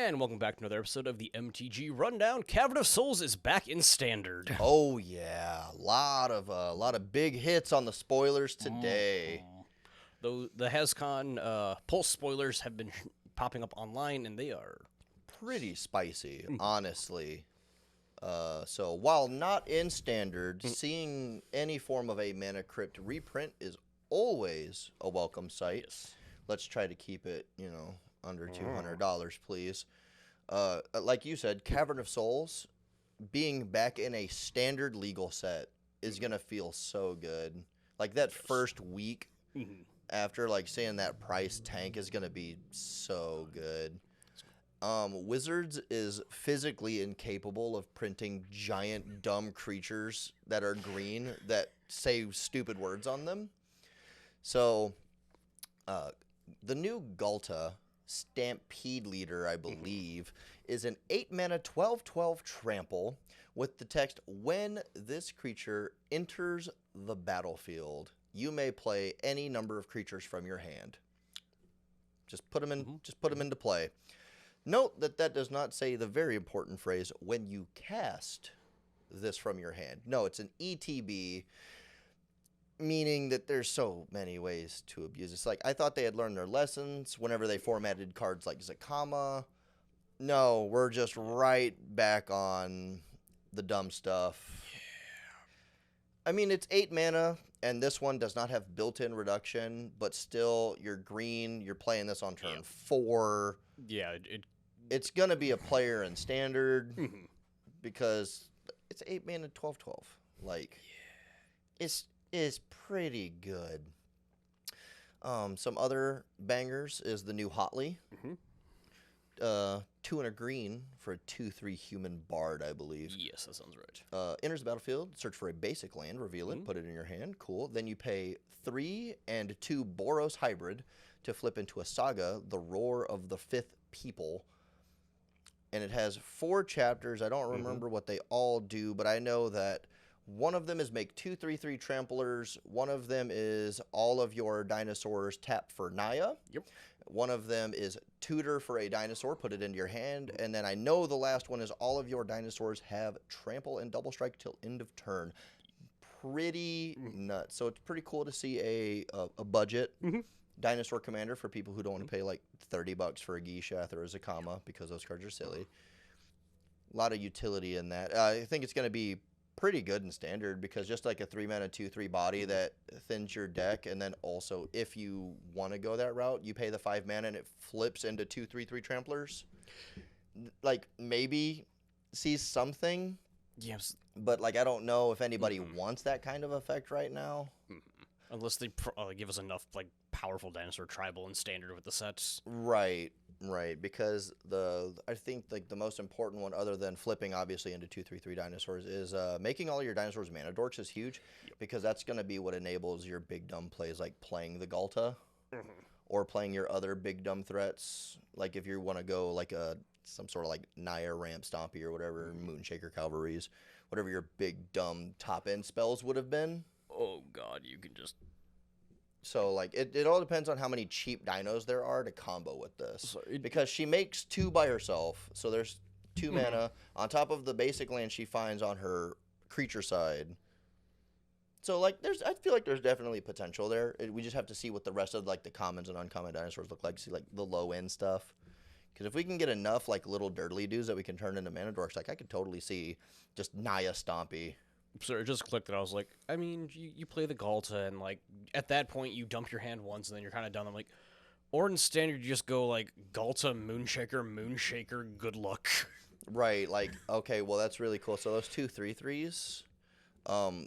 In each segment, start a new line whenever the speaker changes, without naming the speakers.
And welcome back to another episode of the MTG Rundown. Cavern of Souls is back in Standard.
Oh yeah, a lot of big hits on the spoilers today.
Though the HasCon Pulse spoilers have been popping up online, and they are
Pretty spicy, honestly. So while not in Standard, seeing any form of a Mana Crypt reprint is always a welcome sight.
yes.
Let's try to keep it, under $200, please. Like you said, Cavern of Souls, being back in a standard legal set is gonna feel so good. Like that first week after, like seeing that price tank is gonna be so good. Wizards is physically incapable of printing giant dumb creatures that are green that say stupid words on them. So, the new Galta Stampede Leader, I believe, is an 8-mana 12/12 trample with the text, when this creature enters the battlefield, you may play any number of creatures from your hand. Just put them in, just put them into play. Note that that does not say the very important phrase, when you cast this from your hand. No, it's an ETB, meaning that there's so many ways to abuse. It's like, I thought they had learned their lessons whenever they formatted cards like Zakama. No, we're just right back on the dumb stuff. I mean, it's 8 mana, and this one does not have built-in reduction, but still, you're green, you're playing this on turn 4.
Yeah,
It's going to be a player in Standard, because it's 8 mana 12/12. Like, it's pretty good. Some other bangers is the new Hotley. 2 and a green for a 2/3 human bard, I believe.
yes, that sounds right.
Enters the battlefield, search for a basic land, reveal it, put it in your hand. Cool. Then you pay 3 and 2 Boros hybrid to flip into a saga, the Roar of the Fifth People. And it has 4 chapters. I don't remember what they all do, but I know that one of them is make 2/3/3 tramplers. One of them is all of your dinosaurs tap for Naya.
Yep.
One of them is tutor for a dinosaur, put it into your hand. And then I know the last one is all of your dinosaurs have trample and double strike till end of turn. Pretty nuts. So it's pretty cool to see a budget dinosaur commander for people who don't want to pay like $30 for a Gishath or a Zakama, because those cards are silly. A lot of utility in that. I think it's going to be pretty good in Standard, because just like a 3-mana 2/3 body that thins your deck, and then also if you want to go that route, you pay the 5 mana and it flips into 2/3/3 tramplers. Like, maybe sees something,
Yes.
but like I don't know if anybody wants that kind of effect right now.
Unless they give us enough like powerful dinosaur tribal and Standard with the sets.
Right, because I think like the most important one, other than flipping obviously into 2/3/3 dinosaurs, is making all your dinosaurs mana dorks is huge, because that's going to be what enables your big dumb plays, like playing the Galta or playing your other big dumb threats. Like if you want to go like some sort of like Naya Ramp Stompy or whatever, Moonshaker Cavalries, whatever your big dumb top end spells would have been.
Oh god, you can just...
So, like, it all depends on how many cheap dinos there are to combo with this. Because she makes 2 by herself, so there's 2 mana on top of the basic land she finds on her creature side. So, like, I feel like there's definitely potential there. We just have to see what the rest of, like, the commons and uncommon dinosaurs look like. See, like, the low-end stuff. Because if we can get enough, like, little dirtly dudes that we can turn into mana dorks, like, I could totally see just Naya Stompy.
So it just clicked that I was like, I mean, you play the Galta, and like at that point you dump your hand once, and then you're kind of done. I'm like, or in Standard you just go like Galta, Moonshaker, good luck.
Right, like, okay, well that's really cool. So those 2 3/3s,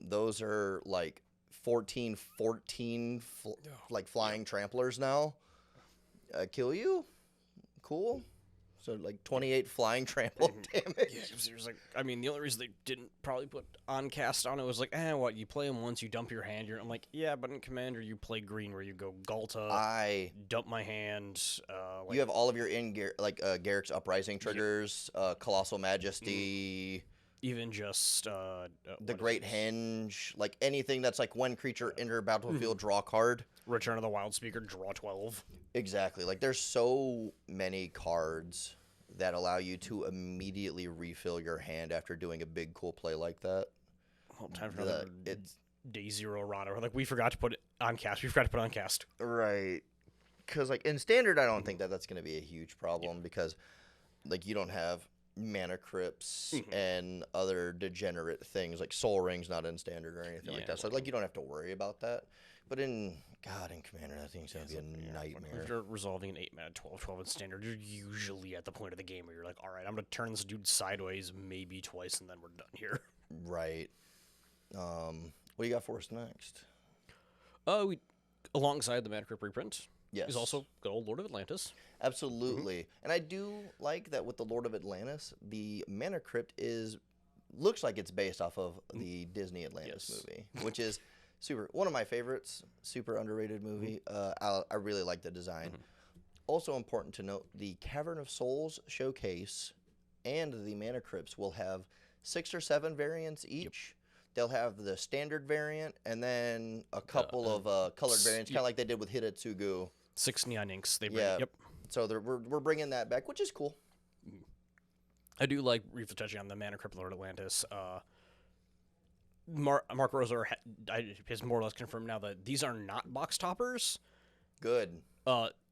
those are like 14 like flying tramplers now. Kill you? Cool. So, like, 28 flying trample damage.
Yeah, because like, I mean, the only reason they didn't probably put on cast on it was like, what, you play them once, you dump your hand. I'm like, yeah, but in Commander, you play green where you go Galta, dump my hand.
You have all of your Garrick's Uprising triggers, Colossal Majesty.
Even just...
the Great Henge, like anything that's like when creature enter battlefield, draw a card.
Return of the Wild Speaker, draw 12.
Exactly. Like, there's so many cards that allow you to immediately refill your hand after doing a big cool play like that.
Well, time for another day zero errata. Like, we forgot to put it on cast. We forgot to put it on cast.
Right. Because, like, in Standard, I don't think that that's going to be a huge problem because, like, you don't have mana crypts and other degenerate things. Like, Soul Ring's not in Standard or anything like that. So, like, you don't have to worry about that. But in Commander, that thing's going to be a nightmare.
If you're resolving an 8-mana 12/12 in Standard, you're usually at the point of the game where you're like, all right, I'm going to turn this dude sideways maybe twice, and then we're done here.
Right. What do you got for us next?
Alongside the Mana Crypt reprint is
Yes.
also good old Lord of Atlantis.
Absolutely. And I do like that with the Lord of Atlantis, the Mana Crypt looks like it's based off of the Disney Atlantis movie, which is one of my favorites, super underrated movie. I really like the design. Also important to note, the Cavern of Souls showcase and the Mana Crypts will have 6 or 7 variants each. They'll have the standard variant and then a couple of colored variants, kind of like they did with Hidetsugu.
6 neon inks. They bring,
Yeah.
Yep.
So we're bringing that back, which is cool.
I do like briefly touching on the Mana Crypt Lord Atlantis. Mark Roser has more or less confirmed now that these are not box toppers.
Good.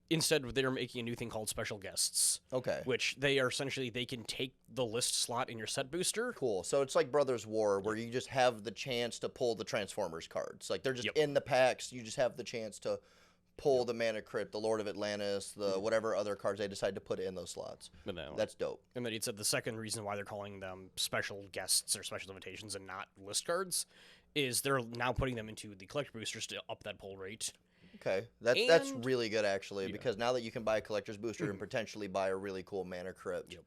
Instead, they're making a new thing called special guests.
Okay.
Which they are essentially, they can take the list slot in your set booster.
Cool. So it's like Brothers War, where you just have the chance to pull the Transformers cards. Like, they're just in the packs. You just have the chance to pull the Mana Crypt, the Lord of Atlantis, the whatever other cards they decide to put in those slots. That's dope.
And then he said the second reason why they're calling them special guests or special invitations and not list cards is they're now putting them into the collector boosters to up that pull rate.
Okay, that's really good, actually, because now that you can buy a collector's booster and potentially buy a really cool Mana Crypt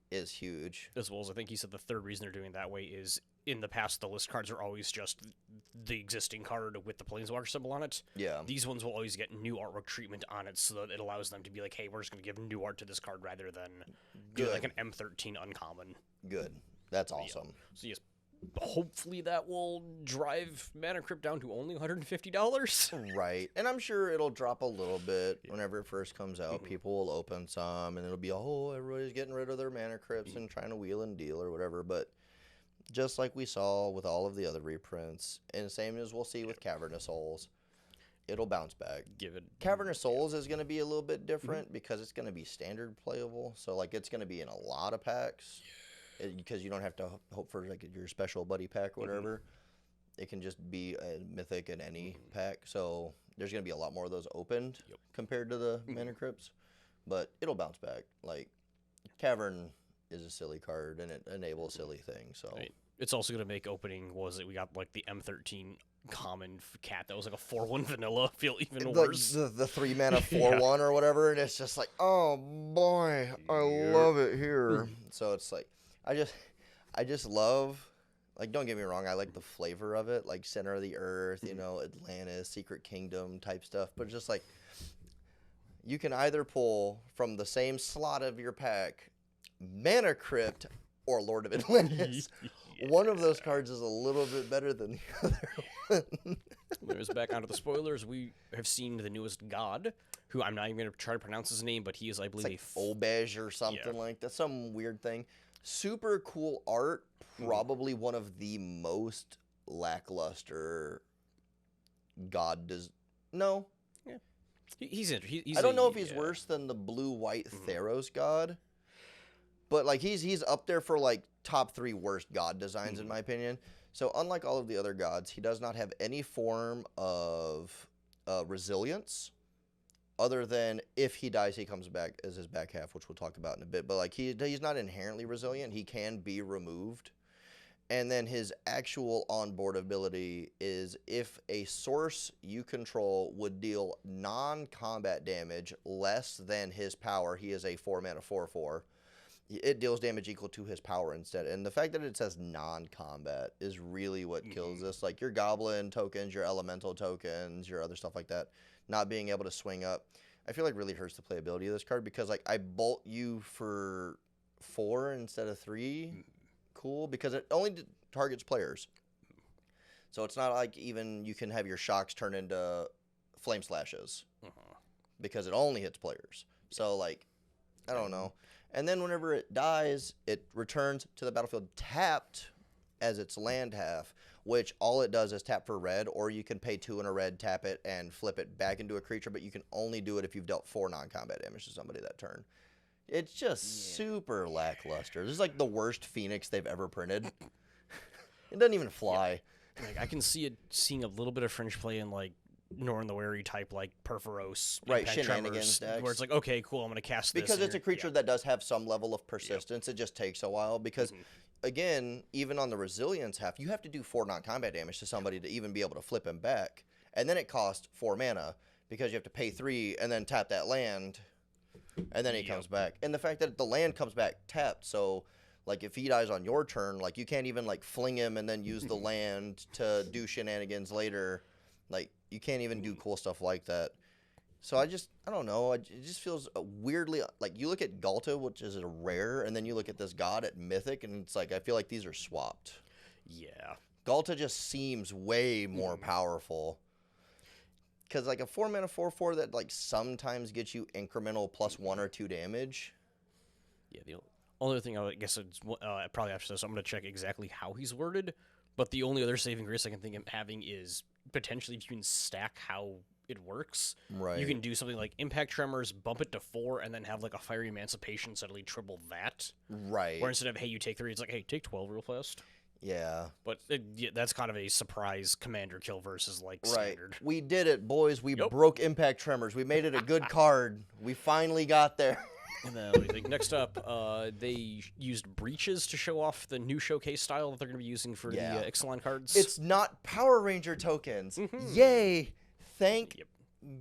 is huge.
As well as I think he said the third reason they're doing it that way is in the past the list cards are always just the existing card with the Planeswalker symbol on it.
Yeah.
These ones will always get new artwork treatment on it so that it allows them to be like, hey, we're just going to give new art to this card rather than do like an M13 uncommon.
Good. That's awesome.
So yes, hopefully that will drive Mana Crypt down to only $150.
Right. And I'm sure it'll drop a little bit whenever it first comes out. People will open some, and it'll be, everybody's getting rid of their Mana Crypts and trying to wheel and deal or whatever. But just like we saw with all of the other reprints, and same as we'll see with Cavern of Souls, it'll bounce back. Cavern of Souls is going to be a little bit different because it's going to be standard playable. So, like, it's going to be in a lot of packs. Because you don't have to hope for like your special buddy pack or whatever. It can just be a mythic in any pack. So there's going to be a lot more of those opened compared to the Mana Crypts. But it'll bounce back. Like, Cavern is a silly card, and it enables silly things. So
it's also going to make opening, we got like the M13 common cat that was like a 4/1 vanilla feel even worse.
The 3 mana 4/1 or whatever, and it's just like, oh boy, I love it here. So it's like, I just love, like, don't get me wrong, I like the flavor of it, like Center of the Earth, you know, Atlantis, Secret Kingdom type stuff, but just like, you can either pull from the same slot of your pack Mana Crypt or Lord of Atlantis. One of those cards is a little bit better than the other one.
There's back onto the spoilers. We have seen the newest god, who I'm not even going to try to pronounce his name, but he is, I believe,
like Obej or something like that. Some weird thing. Super cool art. Probably one of the most lackluster god No.
Yeah. He's
I don't know if he's worse than the blue-white Theros god. But, like, he's up there for, like, top 3 worst god designs, in my opinion. So, unlike all of the other gods, he does not have any form of resilience, other than if he dies, he comes back as his back half, which we'll talk about in a bit. But, like, he's not inherently resilient. He can be removed. And then his actual onboard ability is if a source you control would deal non-combat damage less than his power, he is a 4-mana 4/4. It deals damage equal to his power instead. And the fact that it says non-combat is really what kills this. Like, your goblin tokens, your elemental tokens, your other stuff like that, not being able to swing up, I feel like really hurts the playability of this card because, like, I bolt you for 4 instead of 3. Cool, because it only targets players. So it's not like even you can have your shocks turn into flame slashes because it only hits players. So, like, I don't know. And then whenever it dies, it returns to the battlefield tapped as its land half, which all it does is tap for red, or you can pay 2 and a red, tap it, and flip it back into a creature, but you can only do it if you've dealt 4 non-combat damage to somebody that turn. It's just super lackluster. This is like the worst Phoenix they've ever printed. It doesn't even fly.
Yeah. Like, I can see it seeing a little bit of fringe play in, like, Norn the Wary type, like Perforos,
Right,
Impact
shenanigans
Tremors,
decks.
where it's like, okay, cool, I'm going to cast this.
Because it's a creature that does have some level of persistence. It just takes a while because, again, even on the resilience half, you have to do 4 non-combat damage to somebody to even be able to flip him back. And then it costs 4 mana because you have to pay 3 and then tap that land, and then he comes back. And the fact that the land comes back tapped, so, like, if he dies on your turn, like, you can't even, like, fling him and then use the land to do shenanigans later. Like, you can't even do cool stuff like that. So I don't know. It just feels weirdly, like, you look at Galta, which is a rare, and then you look at this god at Mythic, and it's like, I feel like these are swapped.
Yeah.
Galta just seems way more powerful. Because, like, a 4-mana 4/4 that, like, sometimes gets you incremental plus 1 or 2 damage.
Yeah, the only thing I guess it's probably after this, I'm going to check exactly how he's worded, but the only other saving grace I can think of having is potentially if you can stack how it works.
Right.
You can do something like Impact Tremors, bump it to 4, and then have like a Fiery Emancipation suddenly triple that.
Right.
Or instead of, hey, you take 3, it's like, hey, take 12 real fast.
Yeah.
But that's kind of a surprise commander kill versus like standard.
We did it, boys. We broke Impact Tremors. We made it a good card. We finally got there.
And then let me think. Next up, they used Breaches to show off the new showcase style that they're going to be using for the Ixalan cards.
It's not Power Ranger tokens. Yay! Thank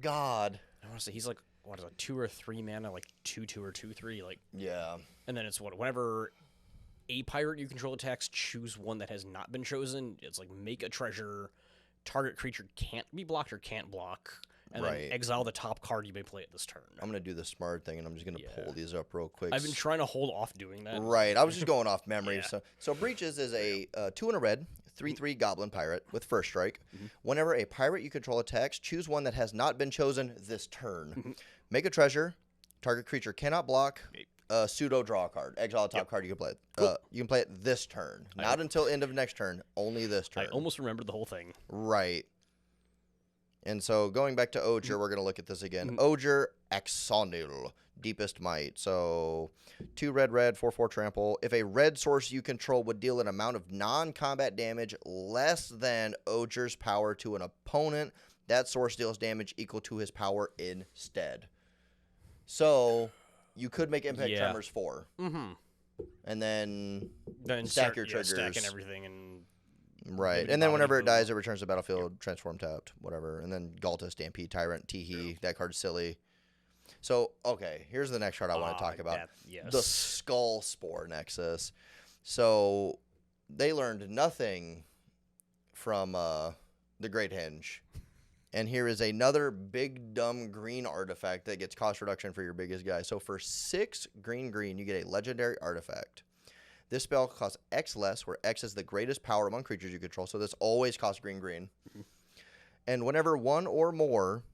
God.
I want to say he's like, what is it, 2 or 3 mana, like 2/2 or 2/3, like.
Yeah.
And then it's whenever a pirate you control attacks, choose one that has not been chosen. It's like make a treasure, target creature can't be blocked or can't block, and then exile the top card you may play at this turn.
I'm gonna do the smart thing, and I'm just gonna pull these up real quick.
I've been trying to hold off doing that.
Right. I was just going off memory. So Breaches is a 2 and a red, 3/3 Goblin Pirate with first strike. Whenever a pirate you control attacks, choose one that has not been chosen this turn. Make a treasure. Target creature cannot block. Pseudo draw a card. Exile a top card. You can play it. You can play it this turn, not until end of next turn. Only this turn.
I almost remembered the whole thing.
Right. And so going back to Oger, we're gonna look at this again. Oger Axonil, Deepest Might. So 2 red, 4/4 trample. If a red source you control would deal an amount of non-combat damage less than Oger's power to an opponent, that source deals damage equal to his power instead. So you could make Impact Tremors 4. And then stack your triggers.
Stacking everything and...
Right. And then whenever it dies, it returns to the battlefield, transform tapped, whatever. And then Galta, Stampede, Tyrant, Teehee. That card's silly. So, okay, here's the next card I want to talk about. The Skull Spore Nexus. So, they learned nothing from the Great Henge. And here is another big, dumb green artifact that gets cost reduction for your biggest guy. So, for 6 green, you get a legendary artifact. This spell costs X less, where X is the greatest power among creatures you control. So, this always costs green. And whenever one or more,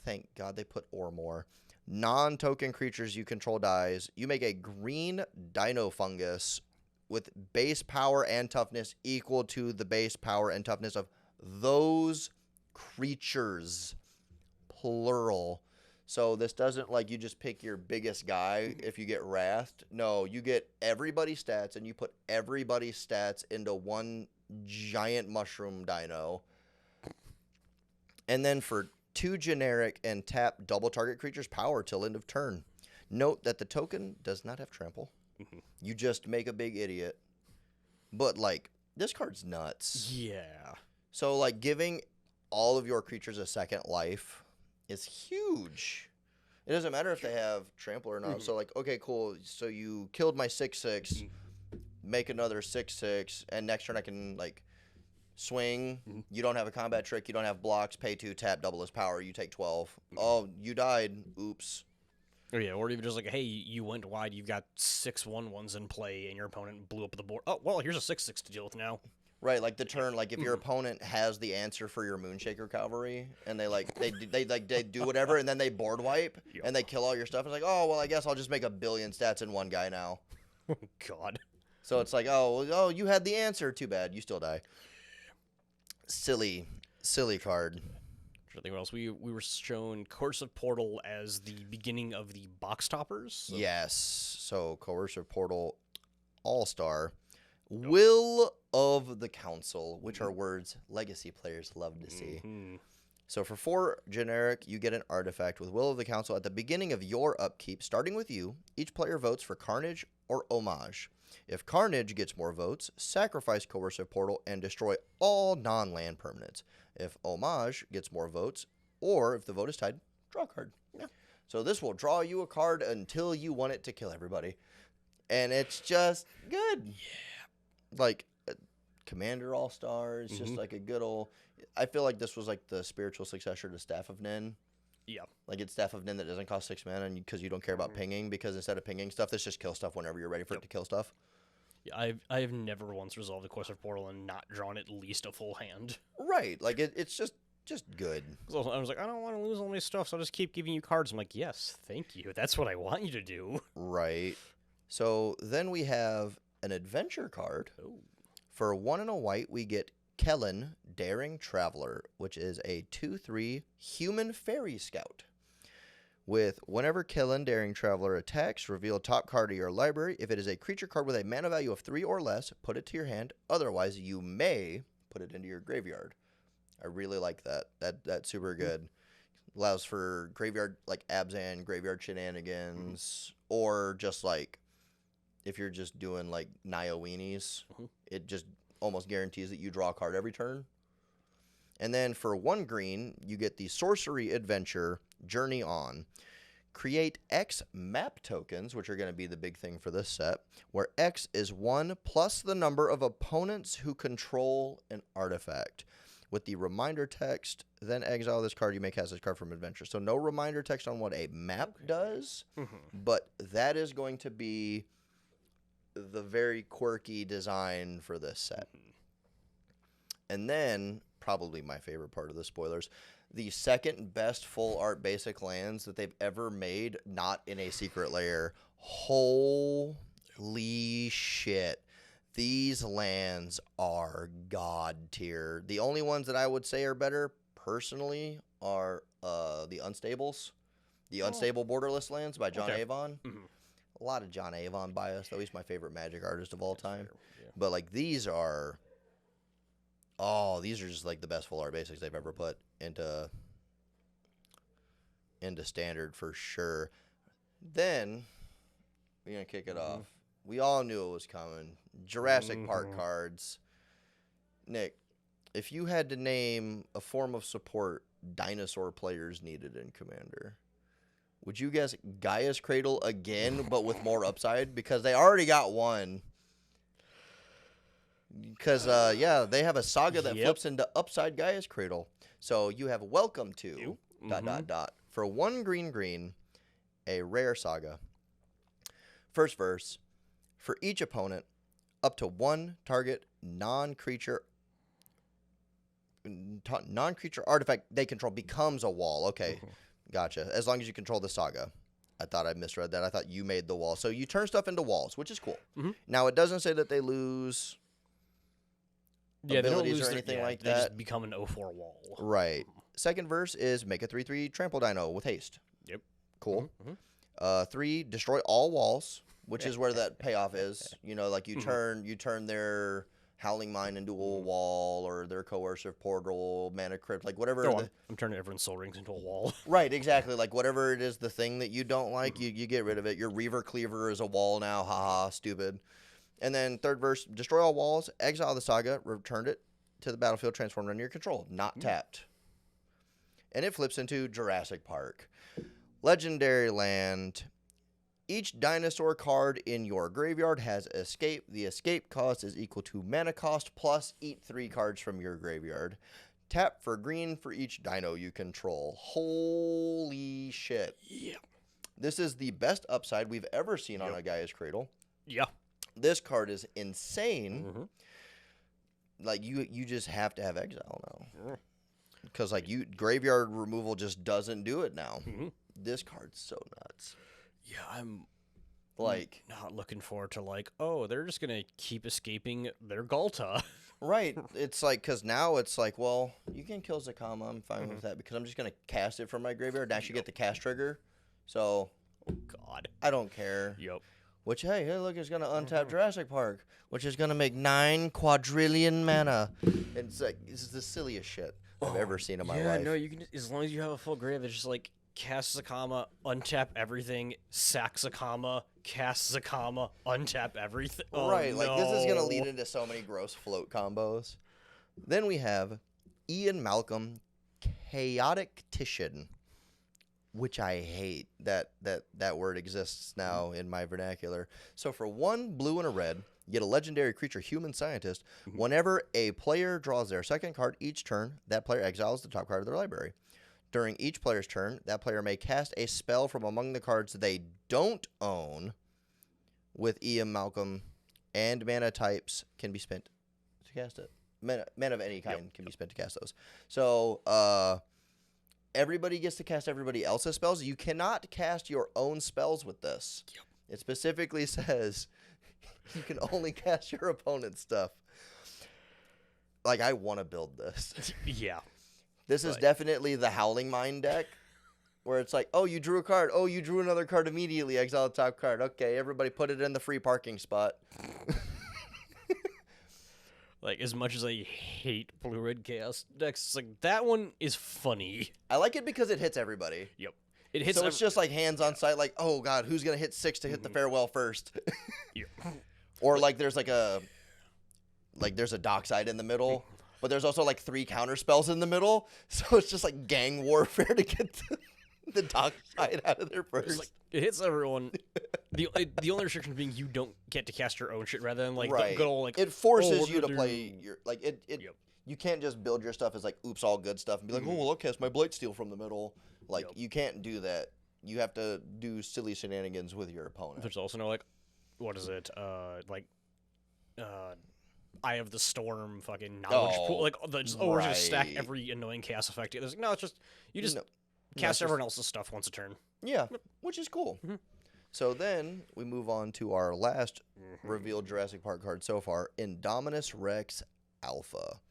thank God they put or more, non-token creatures you control dies, you make a green Dino Fungus with base power and toughness equal to the base power and toughness of those creatures, plural. So this doesn't like you just pick your biggest guy if you get wrathed. No, you get everybody's stats, and you put everybody's stats into one giant mushroom dino. And then for 2 generic and tap double target creature's power till end of turn. Note that the token does not have trample. You just make a big idiot. But, like, this card's nuts.
Yeah.
So, like, giving all of your creatures a second life is huge. It doesn't matter if they have trample or not. So, like, okay, cool. So you killed my 6/6, make another 6/6, and next turn I can, like, swing. You don't have a combat trick. You don't have blocks. Pay 2, tap, double his power. You take 12. Oh, you died. Oops.
Oh, yeah, or even just like, hey, you went wide. You've got 6/1/1s in play, and your opponent blew up the board. Oh, well, here's a 6/6 to deal with now.
Right, like the turn, like if your opponent has the answer for your Moonshaker Cavalry, and they do whatever, and then they board wipe,
Yep.
and they kill all your stuff. It's like, oh well, I guess I'll just make a billion stats in one guy now.
God.
So it's like, oh, you had the answer. Too bad, you still die. Silly card.
I think what else we were shown Coercive Portal as the beginning of the box toppers. So.
Yes, so Coercive Portal, All-Star, Will of the Council, which are words Legacy players love to see. So for 4 generic, you get an artifact with Will of the Council. At the beginning of your upkeep, starting with you, each player votes for Carnage or Homage. If Carnage gets more votes, sacrifice Coercive Portal and destroy all non-land permanents. If Homage gets more votes, or if the vote is tied, draw a card. Yeah. So this will draw you a card until you want it to kill everybody. And it's just good. Yeah. Like, Commander All-Star is just like a good old... I feel like this was like the spiritual successor to Staff of Nin.
Yeah.
Like it's Staff of Nin that doesn't cost 6 mana because you don't care about pinging, because instead of pinging stuff, this just kill stuff whenever you're ready for it to kill stuff.
Yeah, I've never once resolved the Coercive Portal and not drawn at least a full hand.
Right. Like it's just good.
I was like, I don't want to lose all my stuff, so I'll just keep giving you cards. I'm like, yes, thank you. That's what I want you to do.
Right. So then we have an adventure card.
Oh.
For 1 and a white, we get Kellen, Daring Traveler, which is a 2/3 human fairy scout. With whenever Kellen, Daring Traveler attacks, reveal top card of your library. If it is a creature card with a mana value of 3 or less, put it to your hand. Otherwise, you may put it into your graveyard. I really like that. That's super good. Allows for graveyard, like Abzan, graveyard shenanigans, or just like if you're just doing like Nio weenies, it just almost guarantees that you draw a card every turn. And then for 1 green, you get the Sorcery Adventure Journey On. Create X map tokens, which are going to be the big thing for this set, where X is 1 plus the number of opponents who control an artifact. With the reminder text, then exile this card. You may cast this card from Adventure. So no reminder text on what a map does, but that is going to be the very quirky design for this set. And then, probably my favorite part of the spoilers, the second best full art basic lands that they've ever made, not in a secret layer. Holy shit. These lands are god tier. The only ones that I would say are better, personally, are the Unstables. The Unstable Borderless Lands by John Avon. A lot of John Avon bias, though. He's my favorite Magic artist of all time. Yeah. But, like, these are just, like, the best full art basics they've ever put into Standard for sure. Then, we're going to kick it off. We all knew it was coming. Jurassic Park cards. Nick, if you had to name a form of support dinosaur players needed in Commander, would you guess Gaia's Cradle again, but with more upside? Because they already got one. Because, yeah, they have a saga that flips into upside Gaia's Cradle. So you have Welcome to, ... For 1 green, a rare saga. First verse. For each opponent, up to 1 target non-creature artifact they control becomes a wall. Okay, gotcha. As long as you control the saga. I thought I misread that. I thought you made the wall. So you turn stuff into walls, which is cool. Now, it doesn't say that they lose abilities or anything like that.
They just become an 0/4 wall.
Right. Second verse is make a 3/3 trample dino with haste.
Yep.
Cool. 3, destroy all walls, which is where that payoff is. You know, like you turn their Howling Mine into a wall, or their Coercive Portal, Mana Crypt, like whatever.
I'm turning everyone's Soul Rings into a wall.
Right, exactly. Like whatever it is, the thing that you don't like, you get rid of it. Your Reaver Cleaver is a wall now. Haha, stupid. And then third verse, destroy all walls, exile the saga, return it to the battlefield, transformed under your control, not tapped. And it flips into Jurassic Park. Legendary land. Each dinosaur card in your graveyard has escape. The escape cost is equal to mana cost plus eat 3 cards from your graveyard. Tap for green for each dino you control. Holy shit.
Yeah.
This is the best upside we've ever seen on a Gaia's Cradle.
Yeah.
This card is insane. like you just have to have exile now. Because like graveyard removal just doesn't do it now. This card's so nuts.
Yeah, I'm
like
not looking forward to like, oh, they're just gonna keep escaping their Galta.
Right. It's like, because now it's like, well, you can kill Zakama. I'm fine with that because I'm just going to cast it from my graveyard and actually get the cast trigger. So,
Oh, God.
I don't care.
Yep.
Which, hey, look, it's going to untap Jurassic Park, which is going to make 9 quadrillion mana. It's like, this is the silliest shit I've ever seen in my life.
Yeah, no, you can, as long as you have a full grave, it's just like, cast Zakama, untap everything, sack Zakama, cast Zakama, untap everything. Oh,
Right, like this is going to
no.
lead into so many gross float combos. Then we have Ian Malcolm, Chaotic Titian, which I hate that word exists now in my vernacular. So for 1 blue and a red, you get a legendary creature, Human Scientist. Whenever a player draws their second card each turn, that player exiles the top card of their library. During each player's turn, that player may cast a spell from among the cards they don't own with Ian Malcolm, and mana types can be spent to cast it. Mana of any kind can be spent to cast those. So, everybody gets to cast everybody else's spells. You cannot cast your own spells with this.
Yep.
It specifically says you can only cast your opponent's stuff. Like, I want to build this.
Yeah.
This is definitely the Howling Mind deck, where it's like, oh, you drew a card. Oh, you drew another card immediately. Exile the top card. Okay, everybody put it in the free parking spot.
Like, as much as I hate blue-red chaos decks, it's like, that one is funny.
I like it because it hits everybody.
Yep. It hits
So it's just like hands on sight, like, oh, God, who's going to hit 6 to hit the farewell first?
Yeah.
Or like there's there's a dockside in the middle, but there's also like 3 counter spells in the middle. So it's just like gang warfare to get the dockside out of there first.
Like, it hits everyone. The only restriction being you don't get to cast your own shit rather than like
Right.
the good old like
It forces
we're
you to
gonna
play
do-
your like it.
Yep.
You can't just build your stuff as like oops all good stuff and be like, oh well, I'll cast my Blightsteel from the middle. Like
Yep.
you can't do that. You have to do silly shenanigans with your opponent.
There's also no like, what is it? Eye of the Storm, fucking knowledge pool. Like we're just gonna stack
right.
every annoying chaos effect. There's like, no, it's just you just
No,
cast
just-
everyone else's stuff once a turn.
Yeah, which is cool. So then we move on to our last revealed Jurassic Park card so far, Indominus Rex Alpha.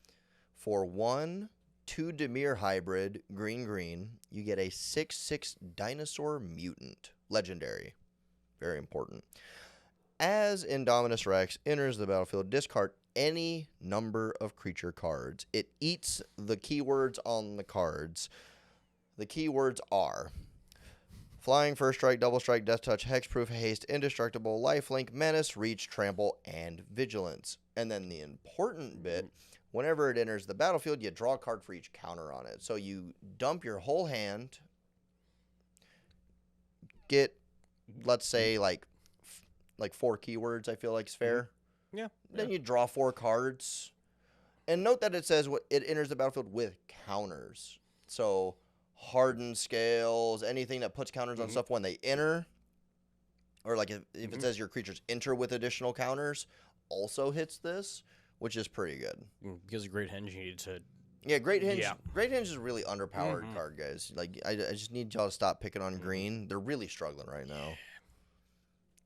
For 1 2 Dimir hybrid, green, you get a 6/6 dinosaur mutant. Legendary. Very important. As Indominus Rex enters the battlefield, discard any number of creature cards. It eats the keywords on the cards. The keywords are Flying, First Strike, Double Strike, Death Touch, Hexproof, Haste, Indestructible, Lifelink, Menace, Reach, Trample, and Vigilance. And then the important bit, whenever it enters the battlefield, you draw a card for each counter on it. So you dump your whole hand, get, let's say, like 4 keywords, I feel like is fair.
Yeah.
Then you draw 4 cards. And note that it says it enters the battlefield with counters. So hardened scales, anything that puts counters on stuff when they enter, or like if it says your creatures enter with additional counters, also hits this, which is pretty good.
Because of Great Henge, you needed to.
Yeah, Great Henge.
Yeah.
Great Henge is a really underpowered card, guys. Like I just need y'all to stop picking on green. They're really struggling right now.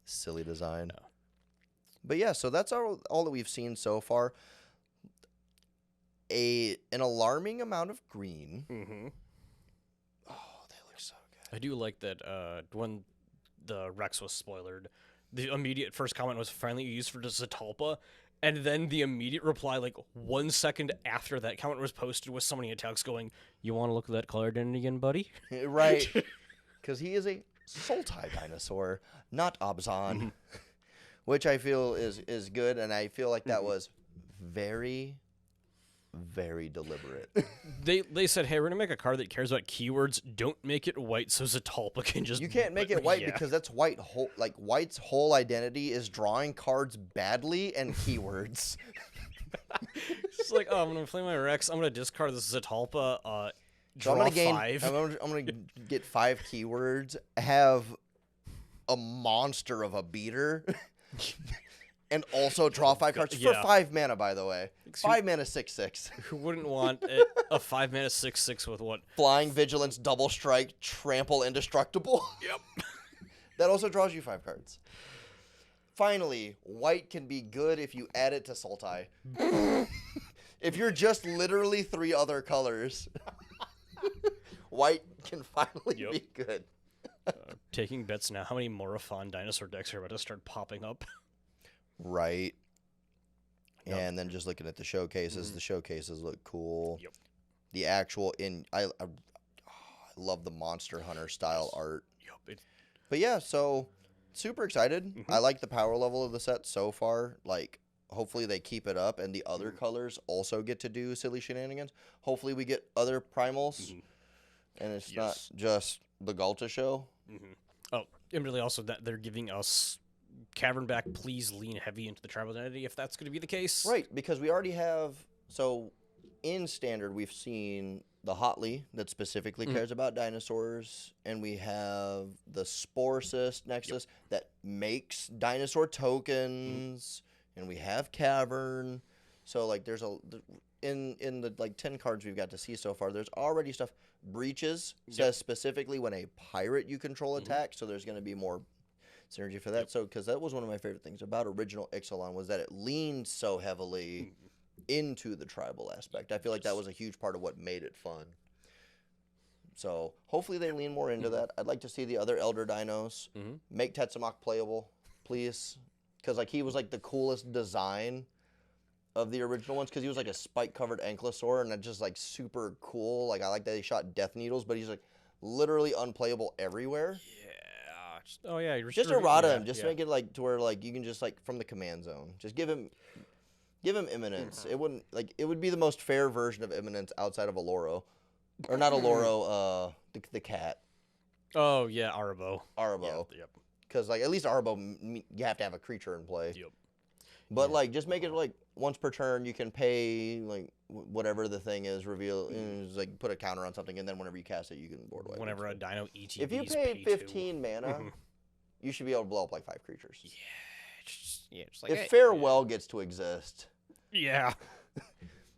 Silly design.
No.
But yeah, so that's all that we've seen so far. An alarming amount of green.
Mm-hmm.
Oh, they look so good.
I do like that when the Rex was spoilered, the immediate first comment was finally used for the Zatalpa, and then the immediate reply, like 1 second after that comment was posted, was somebody in text going, "You want to look at that color identity again, buddy?"
Right. Because he is a Sultai dinosaur, not Abzan, which I feel is good, and I feel like that was very, very deliberate.
They said, "Hey, we're gonna make a card that cares about keywords. Don't make it white, so Zatalpa can just."
You can't make it white
Yeah.
because that's white. Like White's whole identity is drawing cards badly and keywords.
It's like, oh, I'm gonna play my Rex. I'm gonna discard this Zatalpa.
So
Draw
I'm gonna gain.
5.
I'm gonna get 5 keywords. Have a monster of a beater. and also draw 5 cards for 5 mana, by the way. 5 mana 6/6.
Who wouldn't want a 5 mana 6/6 with what?
Flying, Vigilance, Double Strike, Trample, Indestructible.
Yep.
That also draws you 5 cards. Finally, white can be good if you add it to Sultai. If you're just literally 3 other colors, white can finally be good.
Taking bets now. How many Morophon dinosaur decks are about to start popping up?
Right. And then just looking at the showcases, the showcases look cool.
Yep.
The actual I love the Monster Hunter style art.
Yep.
But yeah, so super excited. I like the power level of the set so far. Like, hopefully they keep it up, and the other colors also get to do silly shenanigans. Hopefully we get other primals, and it's not just the Galta show.
Oh, and really also that they're giving us Cavern back. Please lean heavy into the tribal identity if that's going to be the case.
Right, because we already have. So in Standard, we've seen the Hotley that specifically cares about dinosaurs, and we have the Sporcyst Nexus that makes dinosaur tokens, and we have Cavern. So like, there's in the like 10 cards we've got to see so far, there's already stuff. Breaches says specifically when a pirate you control attacks, so there's going to be more synergy for that. So because that was one of my favorite things about original Ixalan was that it leaned so heavily into the tribal aspect. I feel like that was a huge part of what made it fun. So hopefully they lean more into that. I'd like to see the other Elder Dinos make Tetsamok playable, please, because like he was like the coolest design of the original ones, because he was like a spike-covered ankylosaur, and it's just like super cool. Like I like that they shot Death Needles, but he's like literally unplayable everywhere.
Yeah.
Just errata him. Just make it like to where like you can just like from the command zone. Just give him imminence. It wouldn't like it would be the most fair version of imminence outside of Aloro, or not Aloro. The cat.
Oh yeah, Arabo.
Yep. Because like at least Arabo, you have to have a creature in play.
Yep.
But like just make it like once per turn you can pay like whatever the thing is, reveal and just, like put a counter on something, and then whenever you cast it you can board wipe.
Whenever a dino ETBs
if you pay 15 mana, you should be able to blow up like 5 creatures.
Just like
if Farewell gets to exist.
Yeah.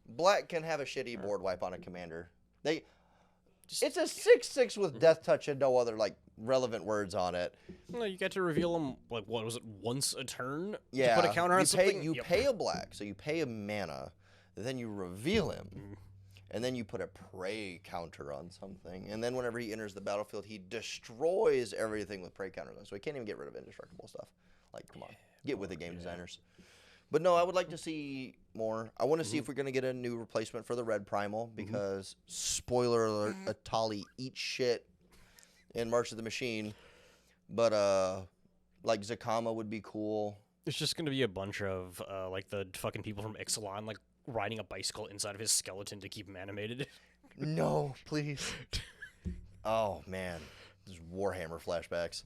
Black can have a shitty board wipe on a commander. It's a 6/6 with Death Touch and no other like relevant words on it.
No, you get to reveal them like what was it, once a turn?
Yeah.
To put a counter on something.
You pay a black, so you pay a mana, then you reveal him, and then you put a prey counter on something, and then whenever he enters the battlefield, he destroys everything with prey counters on. So he can't even get rid of indestructible stuff. Like, come on, get with the game designers. But no, I would like to see more. I want to see if we're going to get a new replacement for the red primal, because, spoiler alert, Atali eats shit in March of the Machine. But, like, Zakama would be cool.
It's just going to be a bunch of, like, the fucking people from Ixalan, like, riding a bicycle inside of his skeleton to keep him animated.
No, please. Oh, man. These Warhammer flashbacks.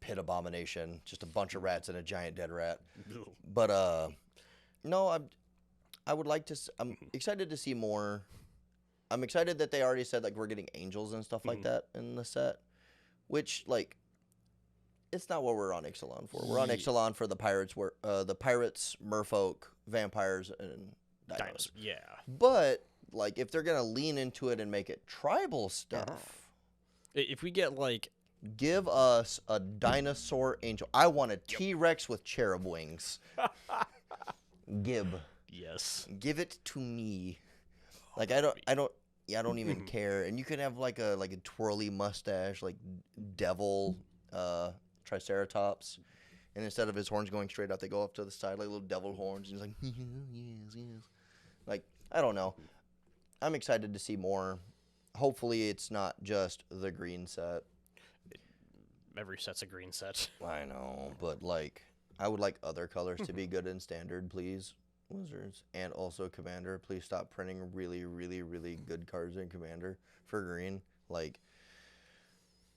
Pit Abomination, just a bunch of rats and a giant dead rat. But no, I would like to. I'm excited to see more. I'm excited that they already said like we're getting angels and stuff like that in the set, which like it's not what we're on Ixalan for. We're on Ixalan for the pirates, merfolk, vampires, and dinos.
Yeah.
But like if they're gonna lean into it and make it tribal stuff,
if we get like.
Give us a dinosaur angel. I want a T-Rex with cherub wings. Gib.
Yes.
Give it to me. Like I don't even care. And you can have like a twirly mustache, like devil Triceratops. And instead of his horns going straight out, they go up to the side like little devil horns. And he's like, yes. Like, I don't know. I'm excited to see more. Hopefully it's not just the green set.
Every set's a green set.
I know, but like, I would like other colors to be good in Standard, please, Wizards, and also Commander. Please stop printing really, really, really good cards in Commander for green. Like,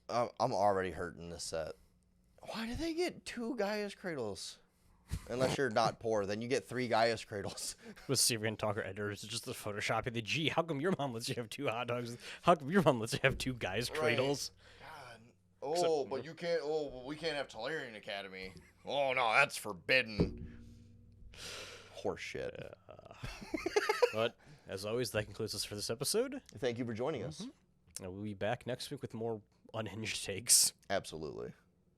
I'm already hurting this set. Why do they get 2 Gaia's Cradles? Unless you're not poor, then you get 3 Gaia's Cradles.
With Syrian Talker editors, it's just the Photoshop. Gee, how come your mom lets you have 2 hot dogs? How come your mom lets you have 2 Gaia's Cradles?
Oh, but you can't. Oh, but we can't have Tolarian Academy. Oh no, that's forbidden. Horseshit.
But as always, that concludes us for this episode.
Thank you for joining us.
And we'll be back next week with more unhinged takes.
Absolutely.